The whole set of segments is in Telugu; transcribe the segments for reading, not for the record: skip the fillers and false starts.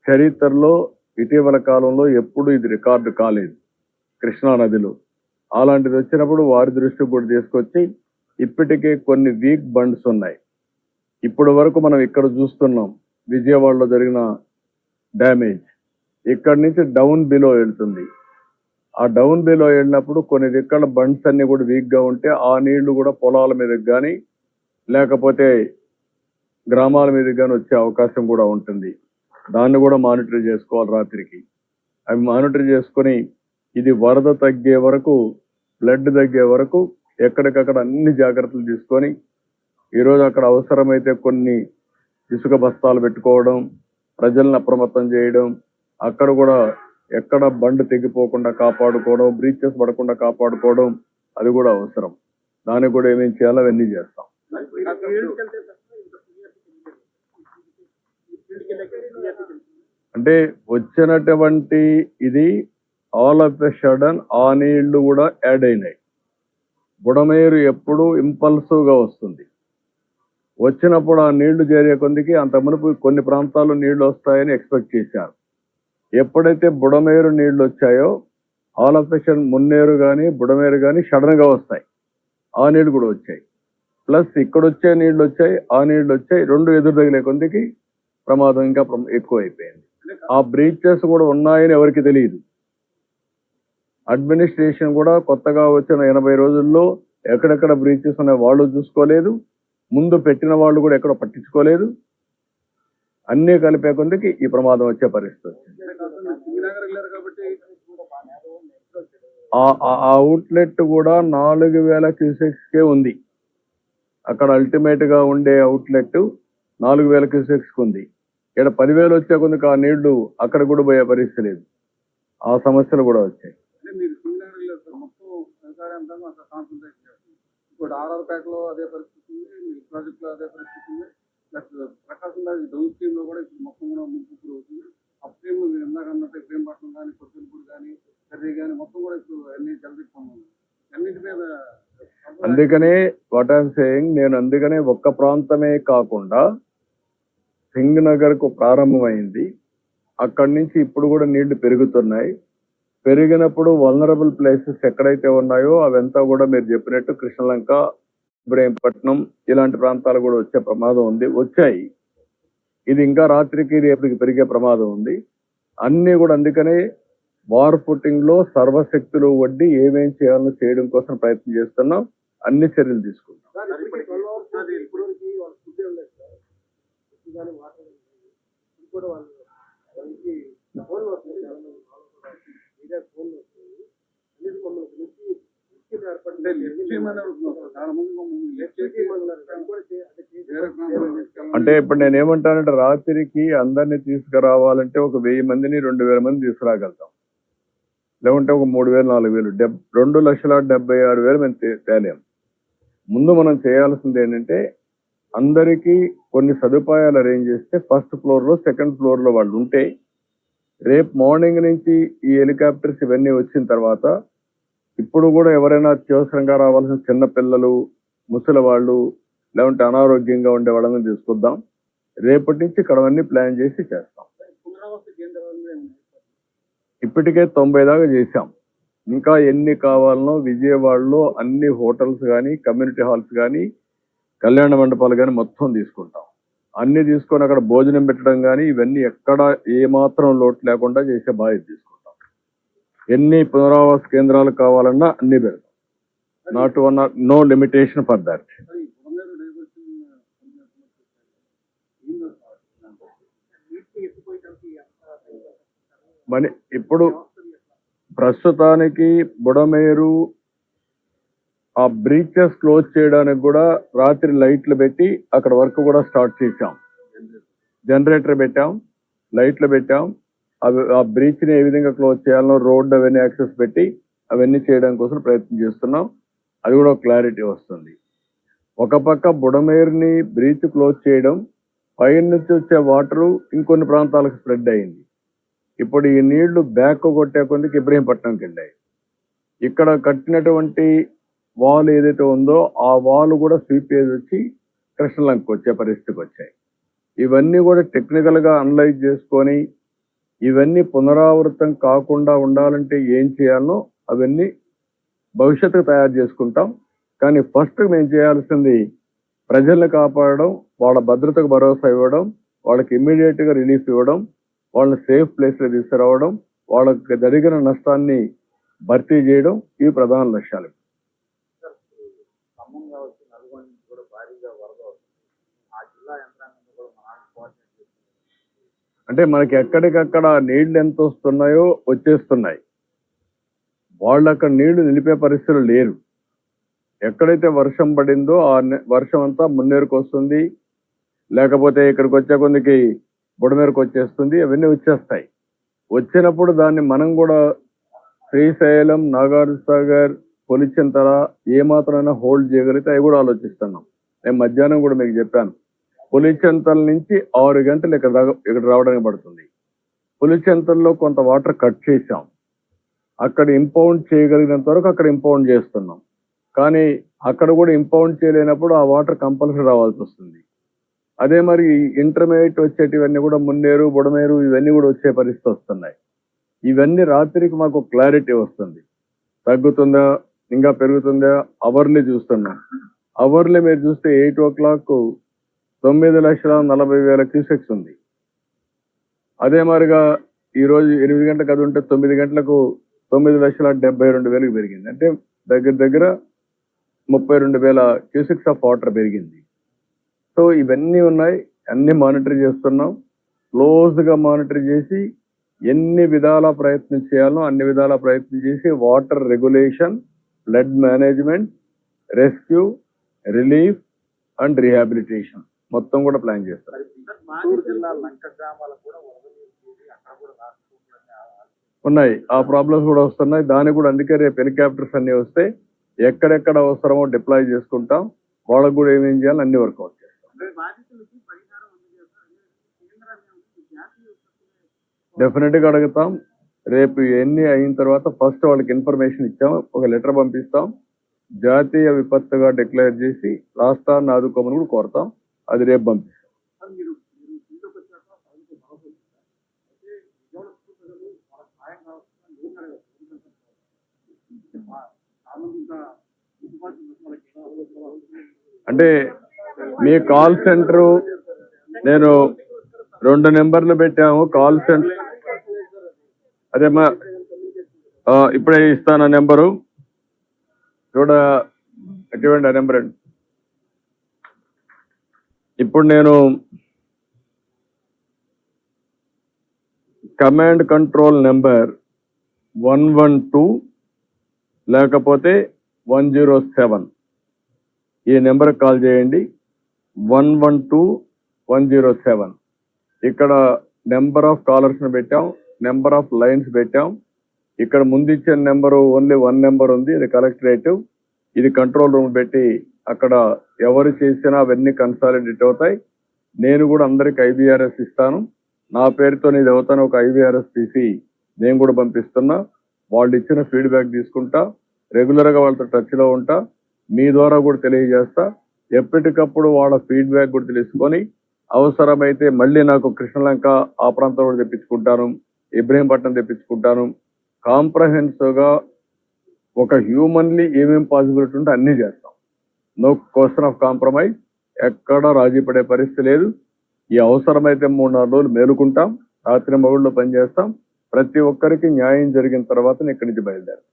చరిత్రలో ఇటీవల కాలంలో ఎప్పుడు ఇది రికార్డు కాలేదు కృష్ణా నదిలో. అలాంటిది వచ్చినప్పుడు వారి దృష్టికి కూడా తీసుకొచ్చి ఇప్పటికే కొన్ని వీక్ బండ్స్ ఉన్నాయి. ఇప్పటి వరకు మనం ఇక్కడ చూస్తున్నాం విజయవాడలో జరిగిన డ్యామేజ్. ఇక్కడి నుంచి డౌన్ బిలో వెళ్తుంది. ఆ డౌన్ బిలో వెళ్ళినప్పుడు కొన్ని దిక్కల బండ్స్ అన్ని కూడా వీక్ గా ఉంటే ఆ నీళ్లు కూడా పొలాల మీదకి కానీ లేకపోతే గ్రామాల మీదకి కానీ వచ్చే అవకాశం కూడా ఉంటుంది. దాన్ని కూడా మానిటర్ చేసుకోవాలి రాత్రికి. అవి మానిటర్ చేసుకొని ఇది వరద తగ్గే వరకు, బ్లడ్ తగ్గే వరకు ఎక్కడికక్కడ అన్ని జాగ్రత్తలు తీసుకొని ఈరోజు అక్కడ అవసరమైతే కొన్ని ఇసుక బస్తాలు పెట్టుకోవడం, ప్రజలను అప్రమత్తం చేయడం, అక్కడ కూడా ఎక్కడ బండ్ తెగిపోకుండా కాపాడుకోవడం, బ్రీచెస్ పడకుండా కాపాడుకోవడం, అది కూడా అవసరం. దానికి కూడా ఏమేం చేయాలో అవన్నీ చేస్తాం. అంటే వచ్చినటువంటి ఇది ఆల్ ఆఫ్ ఎ సడన్ ఆ నీళ్లు కూడా యాడ్ అయినాయి. బుడమేరు ఎప్పుడు ఇంపల్సివ్ గా వస్తుంది. వచ్చినప్పుడు ఆ నీళ్లు చేరే కొందికి అంత మునుపు కొన్ని ప్రాంతాల్లో నీళ్లు వస్తాయని ఎక్స్పెక్ట్ చేశారు. ఎప్పుడైతే బుడమేరు నీళ్లు వచ్చాయో all of a sudden Munneru కానీ బుడమేరు కానీ సడన్ గా వస్తాయి. ఆ నీళ్లు కూడా వచ్చాయి. ప్లస్ ఇక్కడ వచ్చే నీళ్లు వచ్చాయి, ఆ నీళ్లు వచ్చాయి. రెండు ఎదురు తగిలే కొందికి ప్రమాదం ఇంకా ఎక్కువ అయిపోయింది. ఆ బ్రీచెస్ కూడా ఉన్నాయని ఎవరికి తెలియదు. అడ్మినిస్ట్రేషన్ కూడా కొత్తగా వచ్చిన 80 రోజుల్లో ఎక్కడెక్కడ బ్రీచెస్ ఉన్నాయి వాళ్ళు చూసుకోలేదు. ముందు పెట్టిన వాళ్ళు కూడా ఎక్కడ పట్టించుకోలేదు. అన్నీ కలిపే కొందికి ఈ ప్రమాదం వచ్చే పరిస్థితి వచ్చింది. ఆ అవుట్లెట్ కూడా 4000 క్యూసెక్స్కే ఉంది. అక్కడ అల్టిమేట్ గా ఉండే అవుట్లెట్ 4000 క్యూసెక్స్ ఉంది. ఇక్కడ 10,000 వచ్చే కొందుకు ఆ నీళ్లు అక్కడ కూడా పోయే పరిస్థితి లేదు. ఆ సమస్యలు కూడా వచ్చాయి. ఇప్పుడు ఆర్ఆర్పేటలో అదే పరిస్థితి ఉంది, ప్రాజెక్ట్ లో అదే పరిస్థితి ఉంది. ప్లస్ ప్రకాశం డౌన్ స్ట్రీమ్ లో కూడా ఇప్పుడు మొత్తం కూడా ముంపు అవుతుంది. అప్ స్ట్రీమ్ మీరు ఇందాక అన్నట్టు ప్రేమపట్నం కానీ కొత్తపూడి కానీ కర్రీ కానీ మొత్తం కూడా ఇప్పుడు అన్ని జలదిక్కున్నాయి. అన్నిటి మీద అందుకనే వాట్ ఐఎమ్ సేయింగ్, నేను అందుకనే ఒక్క ప్రాంతమే కాకుండా సింగ్ నగర్ కు ప్రారంభమైంది. అక్కడి నుంచి ఇప్పుడు కూడా నీళ్లు పెరుగుతున్నాయి. పెరిగినప్పుడు వల్నరబుల్ ప్లేసెస్ ఎక్కడైతే ఉన్నాయో అవంతా కూడా మీరు చెప్పినట్టు కృష్ణలంక, ఇబ్రహీంపట్నం ఇలాంటి ప్రాంతాలు కూడా వచ్చే ప్రమాదం ఉంది. వచ్చాయి. ఇది ఇంకా రాత్రికి రేపటికి పెరిగే ప్రమాదం ఉంది. అన్ని కూడా అందుకనే వార్ ఫుటింగ్ లో సర్వశక్తులు వడ్డీ ఏమేం చేయాలో చేయడం కోసం ప్రయత్నం చేస్తున్నాం. అన్ని చర్యలు తీసుకుంటాం. అంటే ఇప్పుడు నేను ఏమంటానంటే రాత్రికి అందరినీ తీసుకురావాలంటే ఒక 1000 మందిని 2000 మంది తీసుకురాగలుగుతాం. లేకుంటే ఒక 3000 4000 2,76,000 మేము తేలేం. ముందు మనం చేయాల్సింది ఏంటంటే అందరికీ కొన్ని సదుపాయాలు అరేంజ్ చేస్తే ఫస్ట్ ఫ్లోర్ లో సెకండ్ ఫ్లోర్ లో వాళ్ళు ఉంటే రేపు మార్నింగ్ నుంచి ఈ హెలికాప్టర్స్ ఇవన్నీ వచ్చిన తర్వాత ఇప్పుడు కూడా ఎవరైనా అత్యవసరంగా రావాల్సిన చిన్న పిల్లలు, ముసలి వాళ్ళు, లేకుంటే అనారోగ్యంగా ఉండే వాళ్ళని తీసుకొద్దాం. రేపటి నుంచి ఇక్కడ అన్ని ప్లాన్ చేసి చేస్తాం. ఇప్పటికే 90 దాకా చేశాం. ఇంకా ఎన్ని కావాలనో విజయవాడలో అన్ని హోటల్స్ కానీ, కమ్యూనిటీ హాల్స్ కానీ, కళ్యాణ మండపాలు కానీ మొత్తం తీసుకుంటాం. అన్ని తీసుకొని అక్కడ భోజనం పెట్టడం కానీ ఇవన్నీ ఎక్కడ ఏమాత్రం లోటు లేకుండా చేసే బాధ్యత తీసుకుంటాం. ఎన్ని పునరావాస కేంద్రాలు కావాలన్నా అన్ని పెడతాం. Not one no limitation for that. మరి ఇప్పుడు ప్రస్తుతానికి బుడమేరు ఆ బ్రీచెస్ క్లోజ్ చేయడానికి కూడా రాత్రి లైట్లు పెట్టి అక్కడ వర్క్ కూడా స్టార్ట్ చేశాం. జనరేటర్ పెట్టాం, లైట్లు పెట్టాం. అవి ఆ బ్రీచ్ ని ఏ విధంగా క్లోజ్ చేయాలనో రోడ్ అవన్నీ యాక్సెస్ పెట్టి అవన్నీ చేయడం కోసం ప్రయత్నం చేస్తున్నాం. అది కూడా క్లారిటీ వస్తుంది. ఒక పక్క బుడమేరుని బ్రీచ్ క్లోజ్ చేయడం, పైన నుంచి వచ్చే వాటరు ఇంకొన్ని ప్రాంతాలకు స్ప్రెడ్ అయింది. ఇప్పుడు ఈ నీళ్లు బ్యాక్ కొట్టే కొందికి ఇబ్రహీంపట్నంకి వెళ్ళాయి. ఇక్కడ కట్టినటువంటి వాల్ ఏదైతే ఉందో ఆ వాల్ కూడా స్వీప్ చేసి వచ్చి కృష్ణలంకకు వచ్చే పరిస్థితికి వచ్చాయి. ఇవన్నీ కూడా టెక్నికల్ గా అనలైజ్ చేసుకొని ఇవన్నీ పునరావృతం కాకుండా ఉండాలంటే ఏం చేయాలనో అవన్నీ భవిష్యత్తుకు తయారు చేసుకుంటాం. కానీ ఫస్ట్ మేము చేయాల్సింది ప్రజల్ని కాపాడడం, వాళ్ళ భద్రతకు భరోసా ఇవ్వడం, వాళ్ళకి ఇమ్మీడియట్ గా రిలీఫ్ ఇవ్వడం, వాళ్ళని సేఫ్ ప్లేస్ లో తీసుకురావడం, వాళ్ళకి జరిగిన నష్టాన్ని భర్తీ చేయడం ఇవి ప్రధాన లక్ష్యాలు. ఖమ్మం కావచ్చు, నల్గొండ నుంచి కూడా భారీగా వరద వస్తుంది. ఆ జిల్లా యంత్రాంగం కూడా మన కోఆర్డినేట్ చేస్తుంది. అంటే మనకి ఎక్కడికక్కడ నీళ్లు ఎంత వస్తున్నాయో వచ్చేస్తున్నాయి. వాళ్ళు అక్కడ నీళ్లు నిలిపే పరిస్థితులు లేరు. ఎక్కడైతే వర్షం పడిందో ఆ వర్షం అంతా మున్నేరుకు వస్తుంది, లేకపోతే ఇక్కడికి వచ్చే కొందికి బుడమేరకు వచ్చేస్తుంది, అవన్నీ వచ్చేస్తాయి. వచ్చినప్పుడు దాన్ని మనం కూడా శ్రీశైలం, నాగార్జున సాగర్, పులిచింతల ఏమాత్రమైనా హోల్డ్ చేయగలిగితే అవి కూడా ఆలోచిస్తున్నాం. నేను మధ్యాహ్నం కూడా మీకు చెప్పాను, పులిచింతల నుంచి 6 గంటలు ఇక్కడ రావడానికి పడుతుంది. పులిచింతల్లో కొంత వాటర్ కట్ చేశాం, అక్కడ ఇంపౌండ్ చేయగలిగినంత వరకు అక్కడ ఇంపౌండ్ చేస్తున్నాం. కానీ అక్కడ కూడా ఇంపౌండ్ చేయలేనప్పుడు ఆ వాటర్ కంపల్సరీ రావాల్సి వస్తుంది. అదే మరి ఇంటర్మీడియట్ వచ్చేటివన్నీ కూడా మున్నేరు, బుడమేరు ఇవన్నీ కూడా వచ్చే పరిస్థితి వస్తున్నాయి. ఇవన్నీ రాత్రికి మాకు క్లారిటీ వస్తుంది, తగ్గుతుందా ఇంకా పెరుగుతుందా అవర్లీ చూస్తున్నాం. అవర్లీ మీరు చూస్తే 8 o'clock 9,40,000 క్యూసెక్స్ ఉంది. అదే మరిగా ఈరోజు 8 గంటలకు అది ఉంటే 9 గంటలకు 9,72,000 పెరిగింది. అంటే దగ్గర 32,000 క్యూసెక్స్ ఆఫ్ వాటర్ పెరిగింది. సో ఇవన్నీ ఉన్నాయి, అన్ని మానిటర్ చేస్తున్నాం. క్లోజ్ గా మానిటర్ చేసి ఎన్ని విధాల ప్రయత్నం చేయాలో అన్ని విధాల ప్రయత్నం చేసి water regulation, flood management, rescue, relief and rehabilitation మొత్తం కూడా ప్లాన్ చేస్తాం. చిత్తూరు జిల్లా లంక గ్రామాలకు కూడా వరద నీరు చేరి అక్కడ కూడా ఉన్నాయి, ఆ ప్రాబ్లమ్స్ కూడా వస్తున్నాయి. దానికి కూడా అందుకే రేపు హెలికాప్టర్స్ అన్ని వస్తే ఎక్కడెక్కడ అవసరమో డిప్లాయ్ చేసుకుంటాం. వాళ్ళకు కూడా ఏమేం చేయాలి అన్ని వర్కౌట్ చేస్తాం. డెఫినెట్ గా అడుగుతాం. రేపు ఎన్ని అయిన తర్వాత ఫస్ట్ వాళ్ళకి ఇన్ఫర్మేషన్ ఇచ్చాం, ఒక లెటర్ పంపిస్తాం, జాతీయ విపత్తుగా డిక్లేర్ చేసి రాష్ట్రాన్ని ఆదుకోమని కూడా కోరుతాం. అది రేపు పంపిస్తాం. అంటే మీ కాల్ సెంటర్ నేను 2 నెంబర్లు పెట్టాము కాల్ సెంటర్. అదేమ్మా ఇప్పుడే ఇస్తాను ఆ నెంబరు, చూడ ఎటువంటి ఆ నెంబర్ అండి. ఇప్పుడు నేను కమాండ్ కంట్రోల్ నెంబర్ 112 లేకపోతే 107 ఈ నెంబర్ కాల్ చేయండి. 112-107 ఇక్కడ నెంబర్ ఆఫ్ కాలర్స్ ని పెట్టాం, నెంబర్ ఆఫ్ లైన్స్ పెట్టాం. ఇక్కడ ముందు ఇచ్చిన నెంబరు ఓన్లీ 1 నెంబర్ ఉంది, ఇది కలెక్టరేటివ్. ఇది కంట్రోల్ రూమ్ పెట్టి అక్కడ ఎవరు చేసినా అవన్నీ కన్సాలిడేట్ అవుతాయి. నేను కూడా అందరికి IVRS ఇస్తాను, నా పేరుతో ఇది అవుతాను. ఒక IVRS తీసి నేను కూడా పంపిస్తున్నా. వాళ్ళు ఇచ్చిన ఫీడ్బ్యాక్ తీసుకుంటా, రెగ్యులర్ గా వాళ్ళతో టచ్ లో ఉంటా, మీ ద్వారా కూడా తెలియజేస్తా. ఎప్పటికప్పుడు వాళ్ళ ఫీడ్బ్యాక్ కూడా తెలుసుకొని అవసరమైతే మళ్ళీ నాకు కృష్ణలంక ఆ ప్రాంతం కూడా తెప్పించుకుంటాను, ఇబ్రహీంపట్నం తెప్పించుకుంటాను. కాంప్రహెన్సివ్ గా ఒక హ్యూమన్లీ ఏమేం పాసిబిలిటీ ఉంటే అన్ని చేస్తాం. నో క్వశ్చన్ ఆఫ్ కాంప్రమైజ్, ఎక్కడ రాజీ పడే పరిస్థితి లేదు. ఈ అవసరమైతే 3-4 రోజులు మేలుకుంటాం, రాత్రి మగుళ్ళు పనిచేస్తాం. ప్రతి ఒక్కరికి న్యాయం జరిగిన తర్వాత ఇక్కడి నుంచి బయలుదేరాం.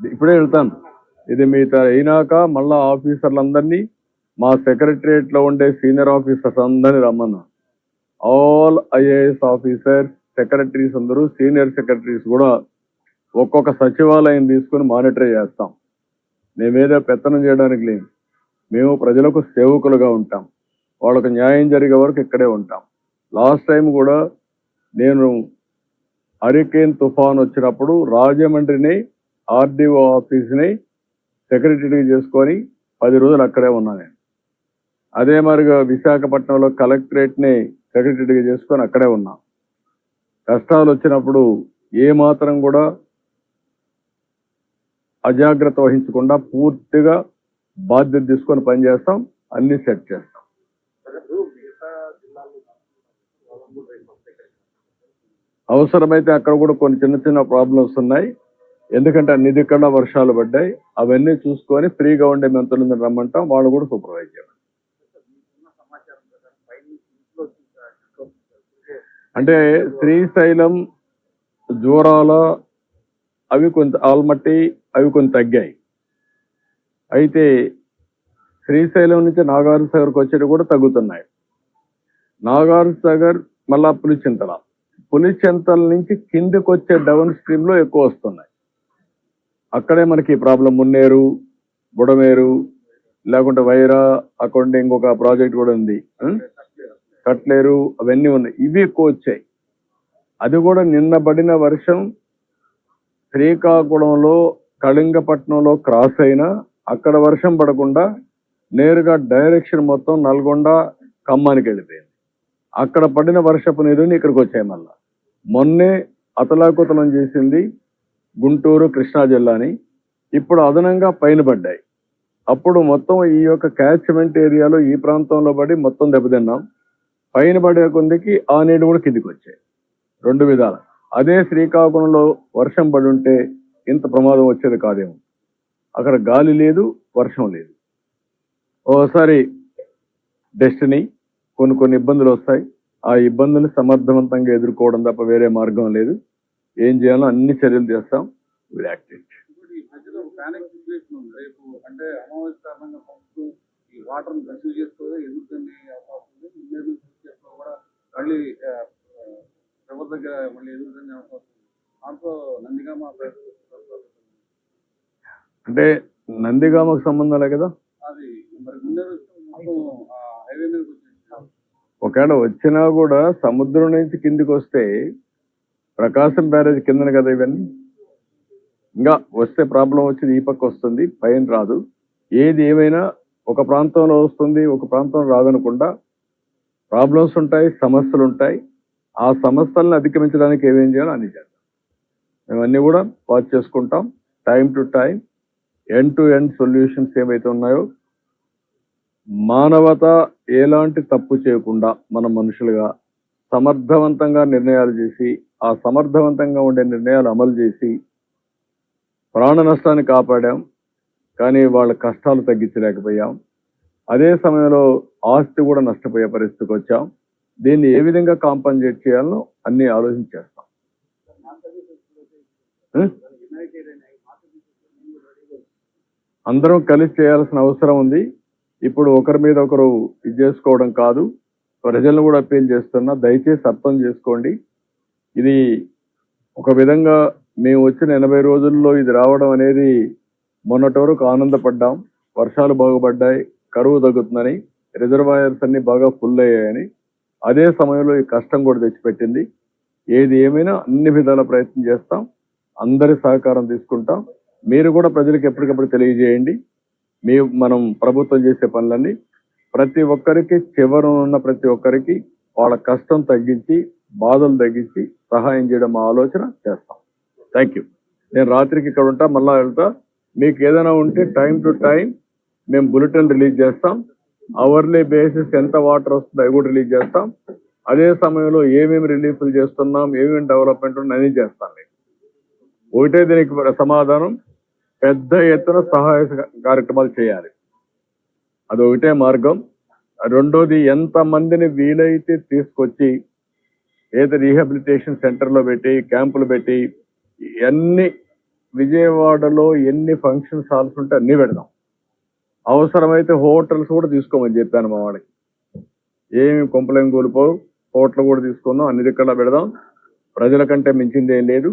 ఇప్పుడే వెళ్తాను. ఇది మీతో అయినాక మళ్ళా ఆఫీసర్లందరినీ, మా సెక్రటరియట్ లో ఉండే సీనియర్ ఆఫీసర్స్ అందరినీ రమ్మన్నా. ఆల్ IAS ఆఫీసర్స్, సెక్రటరీస్ అందరూ, సీనియర్ సెక్రటరీస్ కూడా ఒక్కొక్క సచివాలయం తీసుకుని మానిటర్ చేస్తాం. మేమేదో పెత్తనం చేయడానికి లేదు, మేము ప్రజలకు సేవకులుగా ఉంటాం. వాళ్ళకు న్యాయం జరిగే వరకు ఇక్కడే ఉంటాం. లాస్ట్ టైం కూడా నేను హరికేన్ తుఫాన్ వచ్చినప్పుడు రాజమండ్రిని RDO ఆఫీస్ని సెక్రటరీ చేసుకొని 10 రోజులు అక్కడే ఉన్నా నేను. అదే మరిగా విశాఖపట్నంలో కలెక్టరేట్ని సెక్రటరీగా చేసుకొని అక్కడే ఉన్నా. కష్టాలు వచ్చినప్పుడు ఏ మాత్రం కూడా అజాగ్రత్త వహించకుండా పూర్తిగా బాధ్యత తీసుకొని పనిచేస్తాం, అన్ని సెట్ చేస్తాం. అవసరమైతే అక్కడ కూడా కొన్ని చిన్న చిన్న ప్రాబ్లమ్స్ ఉన్నాయి. ఎందుకంటే అన్ని దిక్కల వర్షాలు పడ్డాయి. అవన్నీ చూసుకొని ఫ్రీగా ఉండే మంత్రులను రమ్మంటాం, వాళ్ళు కూడా సూపర్వైజ్ చేయాలి. మీకున్న సమాచారం ప్రకారం పైనుంచి ఇంట్లో చూస్తే అంటే శ్రీశైలం, జూరాల అవి కొంత ఆల్మట్టి అవి కొంత తగ్గాయి. అయితే శ్రీశైలం నుంచి నాగార్జున సాగర్కి వచ్చేవి కూడా తగ్గుతున్నాయి. నాగార్జున సాగర్ మళ్ళా పులిచింతల నుంచి కిందికి వచ్చే డౌన్ స్ట్రీమ్ లో ఎక్కువ వస్తున్నాయి. అక్కడే మనకి ప్రాబ్లం మున్నేరు, బుడమేరు, లేకుంటే వైరా, అక్కడ ఇంకొక ప్రాజెక్ట్ కూడా ఉంది, కట్లేరు, అవన్నీ ఉన్నాయి. ఇవి ఎక్కువ వచ్చాయి. అది కూడా నిన్న పడిన వర్షం శ్రీకాకుళంలో, కళింగపట్నంలో క్రాస్ అయినా అక్కడ వర్షం పడకుండా నేరుగా డైరెక్షన్ మొత్తం నల్గొండ, ఖమ్మానికి వెళ్ళిపోయింది. అక్కడ పడిన వర్షపు నీరుని ఇక్కడికి వచ్చాయి. మళ్ళా మొన్నే అతలాకుతలం చేసింది గుంటూరు, కృష్ణా జిల్లాని. ఇప్పుడు అదనంగా పైన పడ్డాయి. అప్పుడు మొత్తం ఈ యొక్క క్యాచ్మెంట్ ఏరియాలో ఈ ప్రాంతంలో పడి మొత్తం దెబ్బతిన్నాం. పైన పడే కొందికి ఆ నీళ్ళు కూడా కిందికి వచ్చాయి. రెండు విధాలు. అదే శ్రీకాకుళంలో వర్షం పడి ఉంటే ఇంత ప్రమాదం వచ్చేది కాదేమో. అక్కడ గాలి లేదు, వర్షం లేదు. ఓసారి డెస్టినీ, కొన్ని ఇబ్బందులు వస్తాయి. ఆ ఇబ్బందులు సమర్థవంతంగా ఎదుర్కోవడం తప్ప వేరే మార్గం లేదు. ఏం చేయాలో అన్ని చర్యలు చేస్తాం. Will act it. ఇప్పుడు ఈ మధ్యలో ప్యానిక్ సిచ్యువేషన్ ఉంది. రేపు అంటే అమావాస్య కారణంగా పంప్స్ ఈ వాటర్ రిసీవ్ చేసుకోవడం ఎదుర్కొనే అవకాశం ఉంది. ముందు చేసుకో కూడా మళ్ళీ ఎవరి దగ్గర మళ్ళీ ఎదుర్కొనే అవకాశం ఉంది. దాంతో నందిగామ అంటే నందిగామకు సంబంధం లే కదా. అది మరి మున్నేరు మొత్తం హైవే మీదకి వచ్చేసి ఒకవేళ వచ్చినా కూడా సముద్రం నుంచి కిందికి వస్తే ప్రకాశం బ్యారేజ్ కిందన కదా ఇవన్నీ. ఇంకా వస్తే ప్రాబ్లం వచ్చేది ఈ పక్క వస్తుంది, పైన రాదు. ఏది ఏమైనా ఒక ప్రాంతంలో వస్తుంది, ఒక ప్రాంతంలో రాదనకుండా ప్రాబ్లమ్స్ ఉంటాయి, సమస్యలు ఉంటాయి. ఆ సమస్యలను అధిగమించడానికి ఏమేం చేయాలో అన్ని చేద్దాం. మేమన్నీ కూడా వాచ్ చేసుకుంటాం. Time to time end to end solutions ఏవైతే ఉన్నాయో మానవత ఎలాంటి తప్పు చేయకుండా మన మనుషులుగా సమర్థవంతంగా నిర్ణయాలు చేసి, ఆ సమర్థవంతంగా ఉండే నిర్ణయాలు అమలు చేసి ప్రాణ నష్టాన్ని కాపాడాం. కానీ వాళ్ళ కష్టాలు తగ్గించలేకపోయాం. అదే సమయంలో ఆస్తి కూడా నష్టపోయే పరిస్థితికి వచ్చాం. దీన్ని ఏ విధంగా కాంపన్సేట్ చేయాలో అన్ని ఆలోచించేస్తాం. అందరం కలిసి చేయాల్సిన అవసరం ఉంది. ఇప్పుడు ఒకరి మీద ఒకరు ఇది చేసుకోవడం కాదు. ప్రజలను కూడా అప్పీల్ చేస్తున్నా, దయచేసి అర్థం చేసుకోండి. ఇది ఒక విధంగా మేము వచ్చిన 80 రోజుల్లో ఇది రావడం అనేది మొన్నటి వరకు ఆనందపడ్డాం. వర్షాలు బాగుపడ్డాయి, కరువు తగ్గుతుందని, రిజర్వాయర్స్ అన్ని బాగా ఫుల్ అయ్యాయని. అదే సమయంలో ఈ కష్టం కూడా తెచ్చిపెట్టింది. ఏది ఏమైనా అన్ని విధాల ప్రయత్నం చేస్తాం. అందరి సహకారం తీసుకుంటాం. మీరు కూడా ప్రజలకు ఎప్పటికప్పుడు తెలియజేయండి. మనం ప్రభుత్వం చేసే పనులన్నీ ప్రతి ఒక్కరికి, చివరనున్న ప్రతి ఒక్కరికి వాళ్ళ కష్టం తగ్గించి, బాధలు తగ్గించి సహాయం చేయడం మా ఆలోచన చేస్తాం. Thank you. నేను రాత్రికి ఇక్కడ ఉంటా, మళ్ళా వెళ్తా. మీకు ఏదైనా ఉంటే టైం టు టైం మేము బులెటిన్ రిలీజ్ చేస్తాం. అవర్లీ బేసిస్ ఎంత వాటర్ వస్తుందో అవి కూడా రిలీజ్ చేస్తాం. అదే సమయంలో ఏమేమి రిలీఫ్లు చేస్తున్నాం, ఏమేమి డెవలప్మెంట్ అన్నీ చేస్తాం. ఒకటే దీనికి సమాధానం, పెద్ద ఎత్తున సహాయ కార్యక్రమాలు చేయాలి. అది ఒకటే మార్గం. రెండోది, ఎంతమందిని వీలైతే తీసుకొచ్చి ఏదో రీహాబిలిటేషన్ సెంటర్లో పెట్టి, క్యాంపులు పెట్టి, అన్ని విజయవాడలో ఎన్ని ఫంక్షన్ హాల్స్ ఉంటే అన్ని పెడదాం. అవసరమైతే హోటల్స్ కూడా తీసుకోమని చెప్పాను మా వాడికి. ఏమి కొంపలేం కూలిపోవు, హోటల్ కూడా తీసుకుందాం, అన్ని దిక్కలా పెడదాం. ప్రజల కంటే మించింది ఏం లేదు.